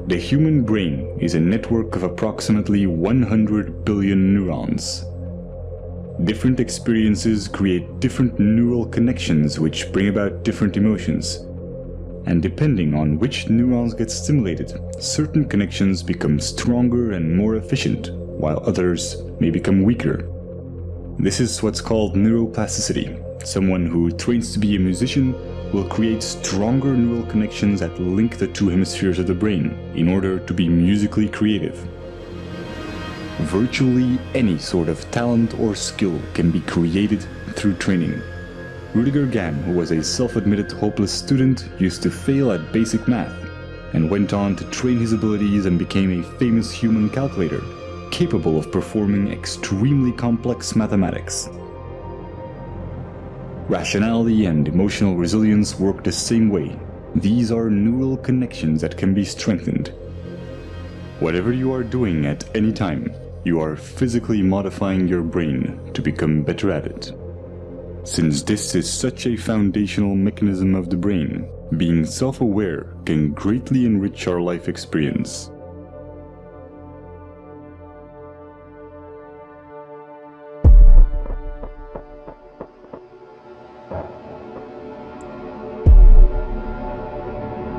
The human brain is a network of approximately 100 billion neurons. Different experiences create different neural connections which bring about different emotions. And depending on which neurons get stimulated, certain connections become stronger and more efficient, while others may become weaker. This is what's called neuroplasticity. Someone who trains to be a musician will create stronger neural connections that link the two hemispheres of the brain in order to be musically creative. Virtually any sort of talent or skill can be created through training. Rudiger Gamm, who was a self-admitted hopeless student, used to fail at basic math, and went on to train his abilities and became a famous human calculator, capable of performing extremely complex mathematics. Rationality and emotional resilience work the same way. These are neural connections that can be strengthened. Whatever you are doing at any time, you are physically modifying your brain to become better at it. Since this is such a foundational mechanism of the brain, being self-aware can greatly enrich our life experience.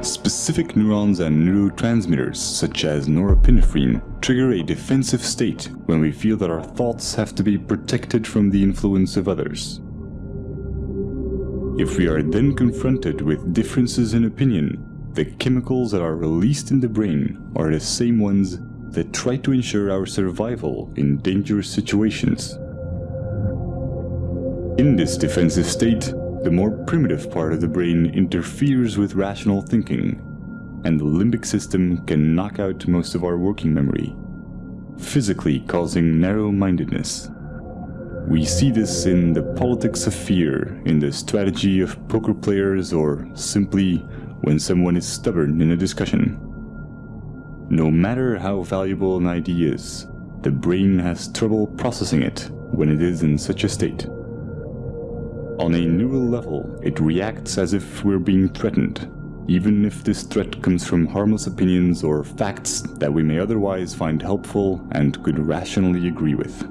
Specific neurons and neurotransmitters, such as norepinephrine, trigger a defensive state when we feel that our thoughts have to be protected from the influence of others. If we are then confronted with differences in opinion, the chemicals that are released in the brain are the same ones that try to ensure our survival in dangerous situations. In this defensive state, the more primitive part of the brain interferes with rational thinking, and the limbic system can knock out most of our working memory, physically causing narrow-mindedness. We see this in the politics of fear, in the strategy of poker players, or simply when someone is stubborn in a discussion. No matter how valuable an idea is, the brain has trouble processing it when it is in such a state. On a neural level, it reacts as if we're being threatened, even if this threat comes from harmless opinions or facts that we may otherwise find helpful and could rationally agree with.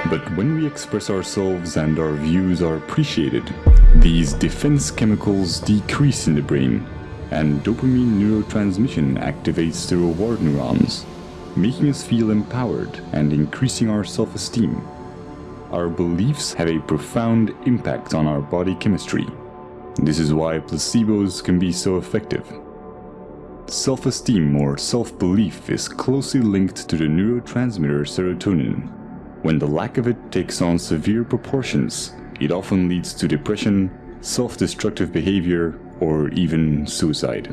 But when we express ourselves and our views are appreciated, these defense chemicals decrease in the brain, and dopamine neurotransmission activates the reward neurons, making us feel empowered and increasing our self-esteem. Our beliefs have a profound impact on our body chemistry. This is why placebos can be so effective. Self-esteem or self-belief is closely linked to the neurotransmitter serotonin. When the lack of it takes on severe proportions, it often leads to depression, self-destructive behavior, or even suicide.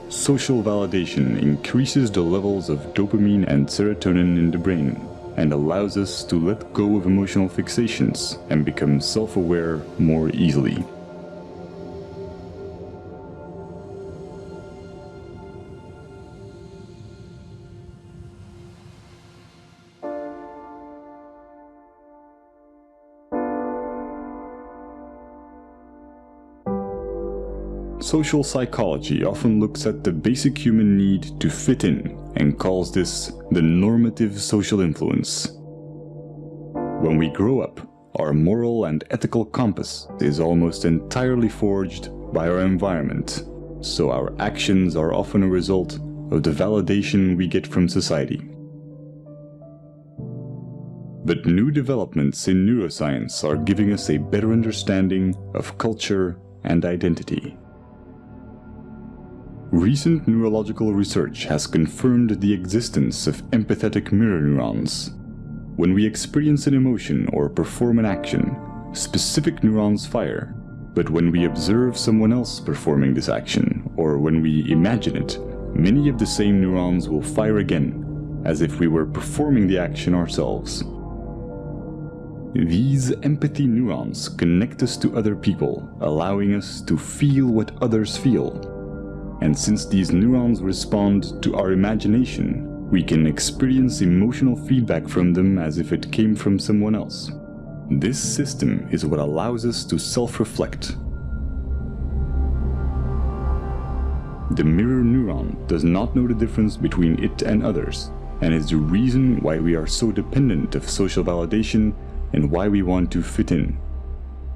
Social validation increases the levels of dopamine and serotonin in the brain, and allows us to let go of emotional fixations and become self-aware more easily. Social psychology often looks at the basic human need to fit in and calls this the normative social influence. When we grow up, our moral and ethical compass is almost entirely forged by our environment, so our actions are often a result of the validation we get from society. But new developments in neuroscience are giving us a better understanding of culture and identity. Recent neurological research has confirmed the existence of empathetic mirror neurons. When we experience an emotion or perform an action, specific neurons fire, but when we observe someone else performing this action, or when we imagine it, many of the same neurons will fire again, as if we were performing the action ourselves. These empathy neurons connect us to other people, allowing us to feel what others feel. And since these neurons respond to our imagination, we can experience emotional feedback from them as if it came from someone else. This system is what allows us to self-reflect. The mirror neuron does not know the difference between it and others, and is the reason why we are so dependent of social validation and why we want to fit in.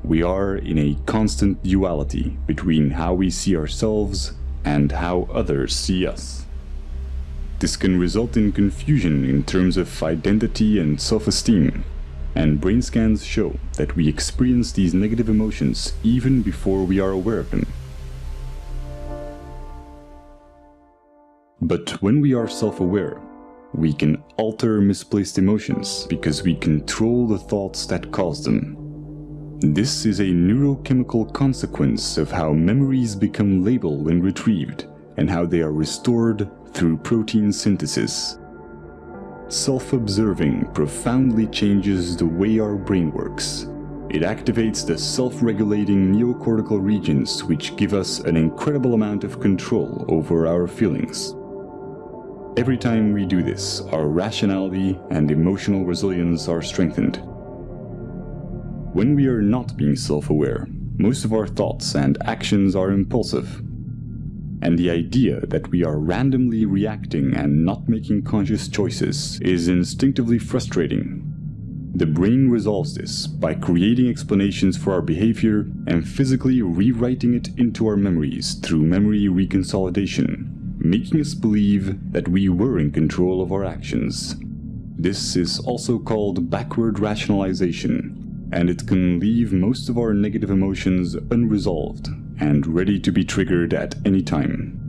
We are in a constant duality between how we see ourselves and how others see us. This can result in confusion in terms of identity and self-esteem, and brain scans show that we experience these negative emotions even before we are aware of them. But when we are self-aware, we can alter misplaced emotions because we control the thoughts that cause them. This is a neurochemical consequence of how memories become labeled when retrieved, and how they are restored through protein synthesis. Self-observing profoundly changes the way our brain works. It activates the self-regulating neocortical regions, which give us an incredible amount of control over our feelings. Every time we do this, our rationality and emotional resilience are strengthened. When we are not being self-aware, most of our thoughts and actions are impulsive. And the idea that we are randomly reacting and not making conscious choices is instinctively frustrating. The brain resolves this by creating explanations for our behavior and physically rewriting it into our memories through memory reconsolidation, making us believe that we were in control of our actions. This is also called backward rationalization, and it can leave most of our negative emotions unresolved and ready to be triggered at any time.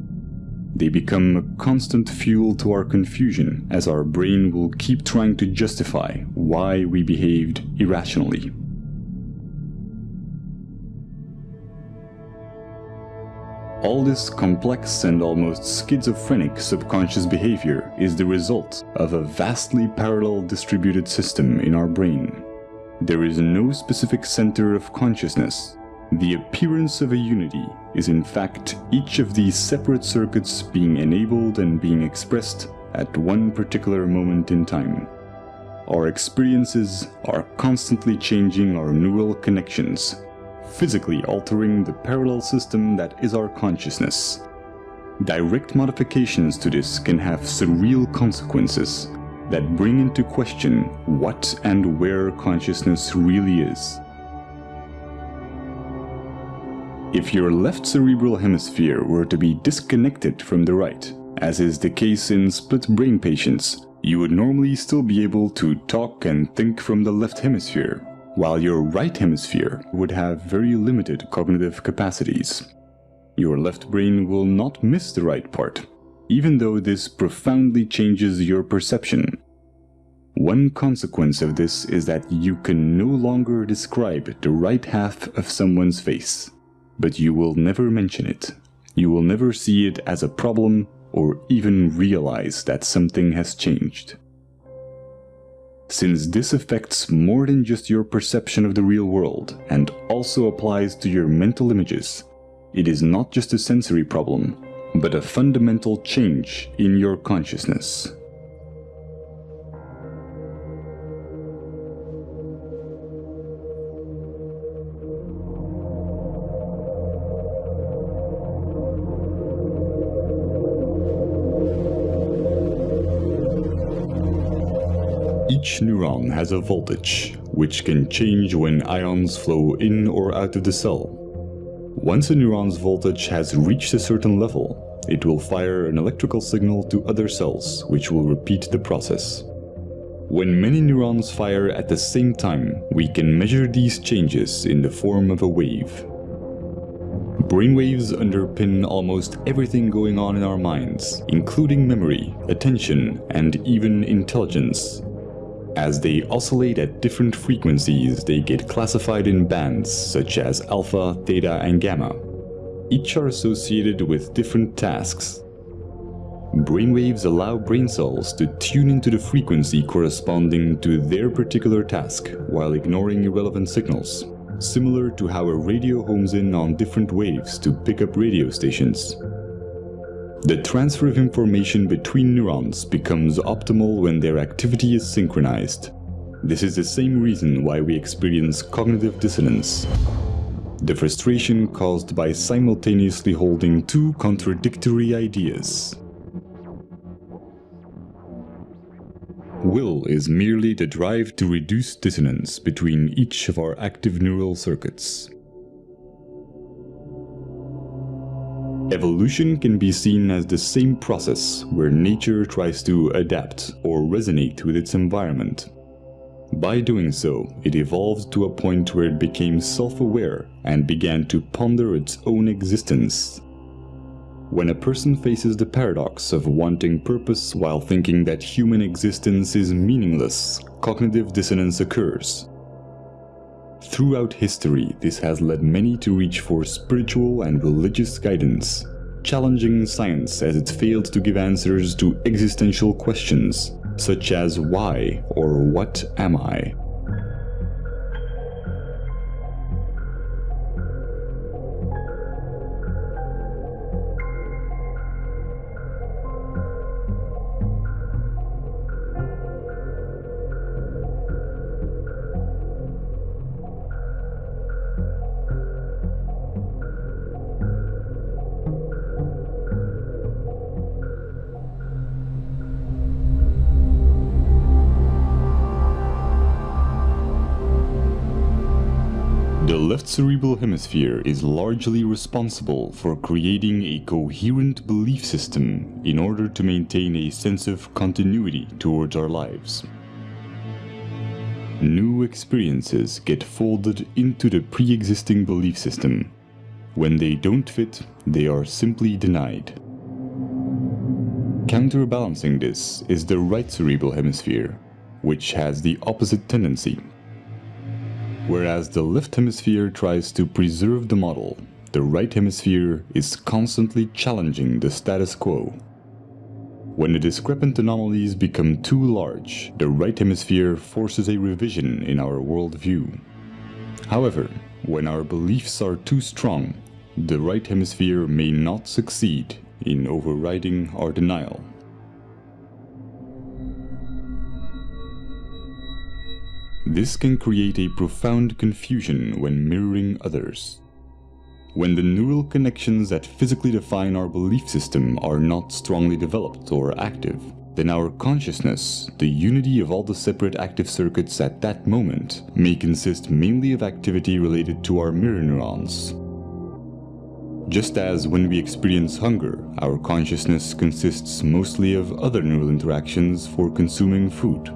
They become a constant fuel to our confusion, as our brain will keep trying to justify why we behaved irrationally. All this complex and almost schizophrenic subconscious behavior is the result of a vastly parallel distributed system in our brain. There is no specific center of consciousness. The appearance of a unity is in fact each of these separate circuits being enabled and being expressed at one particular moment in time. Our experiences are constantly changing our neural connections, physically altering the parallel system that is our consciousness. Direct modifications to this can have surreal consequences that bring into question what and where consciousness really is. If your left cerebral hemisphere were to be disconnected from the right, as is the case in split brain patients, you would normally still be able to talk and think from the left hemisphere, while your right hemisphere would have very limited cognitive capacities. Your left brain will not miss the right part, even though this profoundly changes your perception. One consequence of this is that you can no longer describe the right half of someone's face, but you will never mention it. You will never see it as a problem or even realize that something has changed. Since this affects more than just your perception of the real world and also applies to your mental images, it is not just a sensory problem, but a fundamental change in your consciousness. Each neuron has a voltage, which can change when ions flow in or out of the cell. Once a neuron's voltage has reached a certain level, it will fire an electrical signal to other cells, which will repeat the process. When many neurons fire at the same time, we can measure these changes in the form of a wave. Brainwaves underpin almost everything going on in our minds, including memory, attention, and even intelligence. As they oscillate at different frequencies, they get classified in bands such as alpha, theta, and gamma. Each are associated with different tasks. Brainwaves allow brain cells to tune into the frequency corresponding to their particular task while ignoring irrelevant signals, similar to how a radio homes in on different waves to pick up radio stations. The transfer of information between neurons becomes optimal when their activity is synchronized. This is the same reason why we experience cognitive dissonance, the frustration caused by simultaneously holding two contradictory ideas. Will is merely the drive to reduce dissonance between each of our active neural circuits. Evolution can be seen as the same process where nature tries to adapt or resonate with its environment. By doing so, it evolved to a point where it became self-aware and began to ponder its own existence. When a person faces the paradox of wanting purpose while thinking that human existence is meaningless, cognitive dissonance occurs. Throughout history, this has led many to reach for spiritual and religious guidance, challenging science as it failed to give answers to existential questions, such as why or what am I? The left cerebral hemisphere is largely responsible for creating a coherent belief system in order to maintain a sense of continuity towards our lives. New experiences get folded into the pre-existing belief system. When they don't fit, they are simply denied. Counterbalancing this is the right cerebral hemisphere, which has the opposite tendency. Whereas the left hemisphere tries to preserve the model, the right hemisphere is constantly challenging the status quo. When the discrepant anomalies become too large, the right hemisphere forces a revision in our worldview. However, when our beliefs are too strong, the right hemisphere may not succeed in overriding our denial. This can create a profound confusion when mirroring others. When the neural connections that physically define our belief system are not strongly developed or active, then our consciousness, the unity of all the separate active circuits at that moment, may consist mainly of activity related to our mirror neurons. Just as when we experience hunger, our consciousness consists mostly of other neural interactions for consuming food.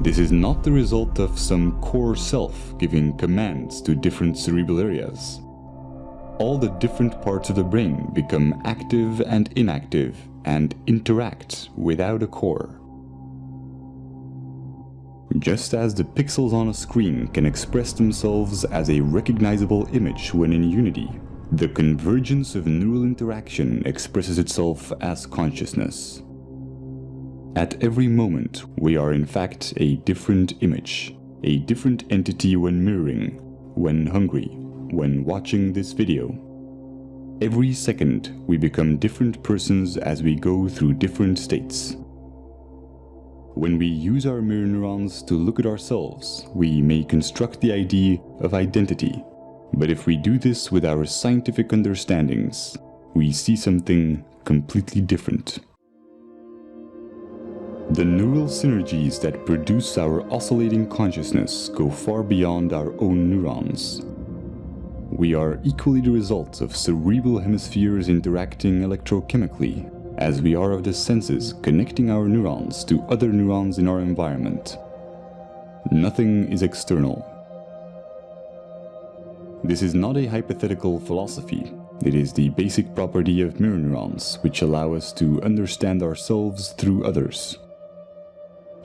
This is not the result of some core self giving commands to different cerebral areas. All the different parts of the brain become active and inactive and interact without a core. Just as the pixels on a screen can express themselves as a recognizable image when in unity, the convergence of neural interaction expresses itself as consciousness. At every moment, we are in fact a different image, a different entity when mirroring, when hungry, when watching this video. Every second, we become different persons as we go through different states. When we use our mirror neurons to look at ourselves, we may construct the idea of identity. But if we do this with our scientific understandings, we see something completely different. The neural synergies that produce our oscillating consciousness go far beyond our own neurons. We are equally the result of cerebral hemispheres interacting electrochemically, as we are of the senses connecting our neurons to other neurons in our environment. Nothing is external. This is not a hypothetical philosophy. It is the basic property of mirror neurons, which allow us to understand ourselves through others.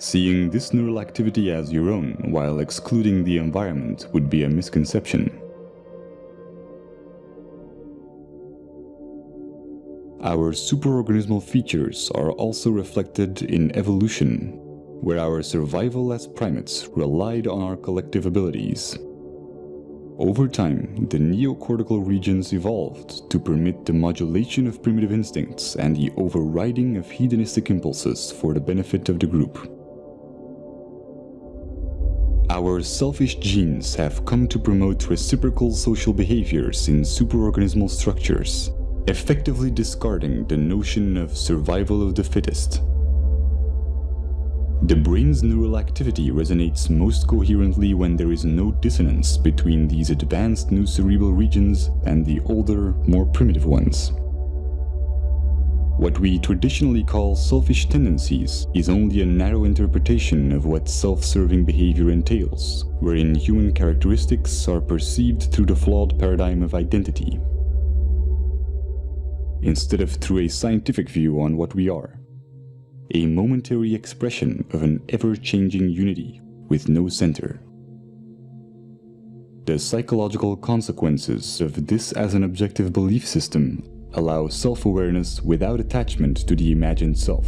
Seeing this neural activity as your own while excluding the environment would be a misconception. Our superorganismal features are also reflected in evolution, where our survival as primates relied on our collective abilities. Over time, the neocortical regions evolved to permit the modulation of primitive instincts and the overriding of hedonistic impulses for the benefit of the group. Our selfish genes have come to promote reciprocal social behaviors in superorganismal structures, effectively discarding the notion of survival of the fittest. The brain's neural activity resonates most coherently when there is no dissonance between these advanced new cerebral regions and the older, more primitive ones. What we traditionally call selfish tendencies is only a narrow interpretation of what self-serving behavior entails, wherein human characteristics are perceived through the flawed paradigm of identity, instead of through a scientific view on what we are. A momentary expression of an ever-changing unity with no center. The psychological consequences of this as an objective belief system allow self-awareness without attachment to the imagined self,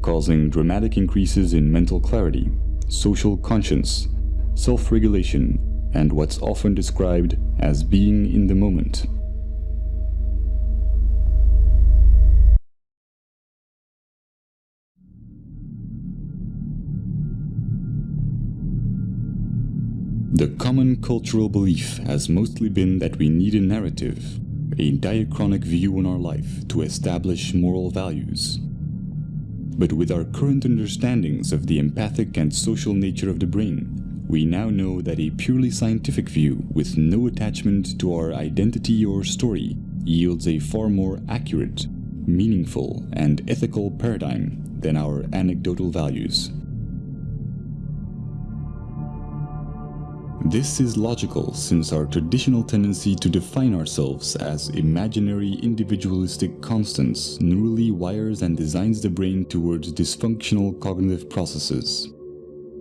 causing dramatic increases in mental clarity, social conscience, self-regulation, and what's often described as being in the moment. The common cultural belief has mostly been that we need a narrative, a diachronic view on our life to establish moral values. But with our current understandings of the empathic and social nature of the brain, we now know that a purely scientific view with no attachment to our identity or story yields a far more accurate, meaningful, and ethical paradigm than our anecdotal values. This is logical since our traditional tendency to define ourselves as imaginary individualistic constants neurally wires and designs the brain towards dysfunctional cognitive processes,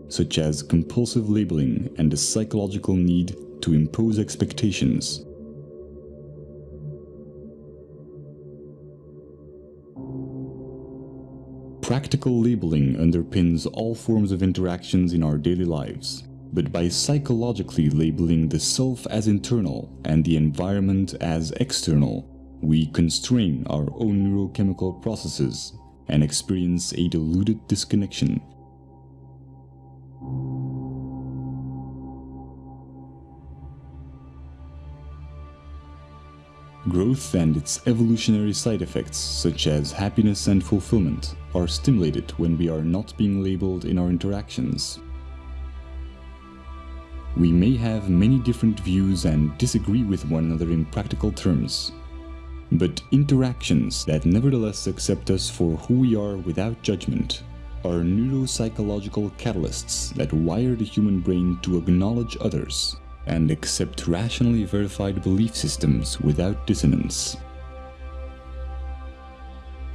such as compulsive labeling and the psychological need to impose expectations. Practical labeling underpins all forms of interactions in our daily lives. But by psychologically labeling the self as internal and the environment as external, we constrain our own neurochemical processes and experience a diluted disconnection. Growth and its evolutionary side effects, such as happiness and fulfillment, are stimulated when we are not being labeled in our interactions. We may have many different views and disagree with one another in practical terms, but interactions that nevertheless accept us for who we are without judgment are neuropsychological catalysts that wire the human brain to acknowledge others and accept rationally verified belief systems without dissonance.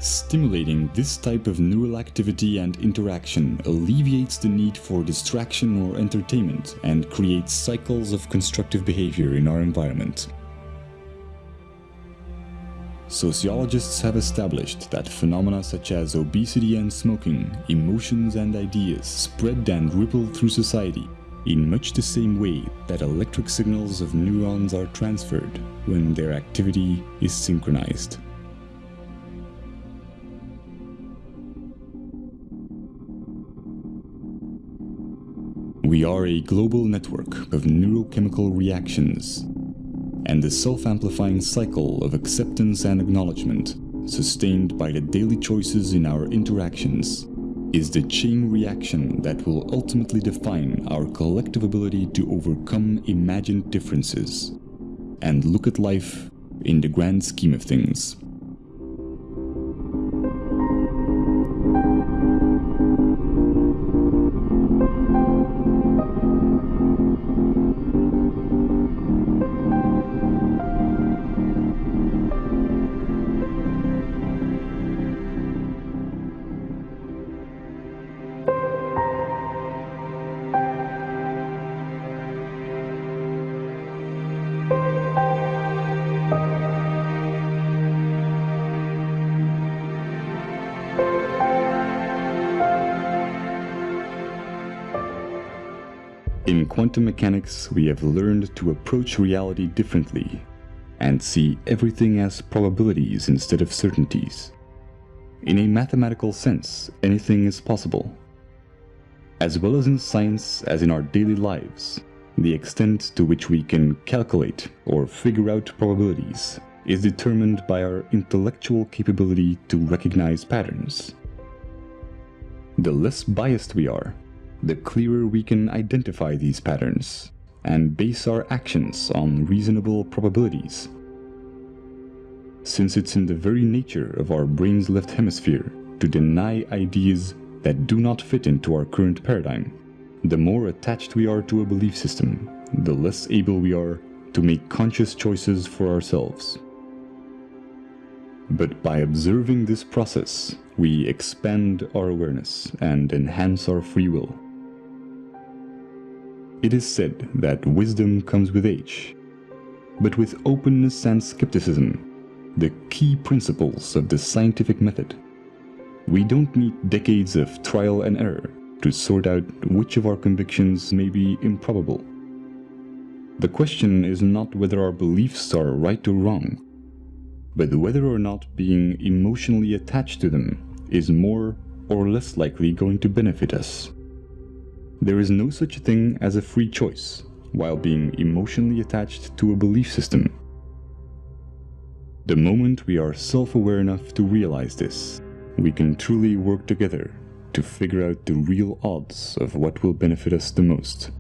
Stimulating this type of neural activity and interaction alleviates the need for distraction or entertainment and creates cycles of constructive behavior in our environment. Sociologists have established that phenomena such as obesity and smoking, emotions and ideas spread and ripple through society in much the same way that electric signals of neurons are transferred when their activity is synchronized. We are a global network of neurochemical reactions, and the self-amplifying cycle of acceptance and acknowledgement, sustained by the daily choices in our interactions, is the chain reaction that will ultimately define our collective ability to overcome imagined differences and look at life in the grand scheme of things. In quantum mechanics, we have learned to approach reality differently and see everything as probabilities instead of certainties. In a mathematical sense, anything is possible. As well as in science as in our daily lives, the extent to which we can calculate or figure out probabilities is determined by our intellectual capability to recognize patterns. The less biased we are, the clearer we can identify these patterns and base our actions on reasonable probabilities. Since it's in the very nature of our brain's left hemisphere to deny ideas that do not fit into our current paradigm, the more attached we are to a belief system, the less able we are to make conscious choices for ourselves. But by observing this process, we expand our awareness and enhance our free will. It is said that wisdom comes with age, but with openness and skepticism, the key principles of the scientific method. We don't need decades of trial and error to sort out which of our convictions may be improbable. The question is not whether our beliefs are right or wrong, but whether or not being emotionally attached to them is more or less likely going to benefit us. There is no such thing as a free choice while being emotionally attached to a belief system. The moment we are self-aware enough to realize this, we can truly work together to figure out the real odds of what will benefit us the most.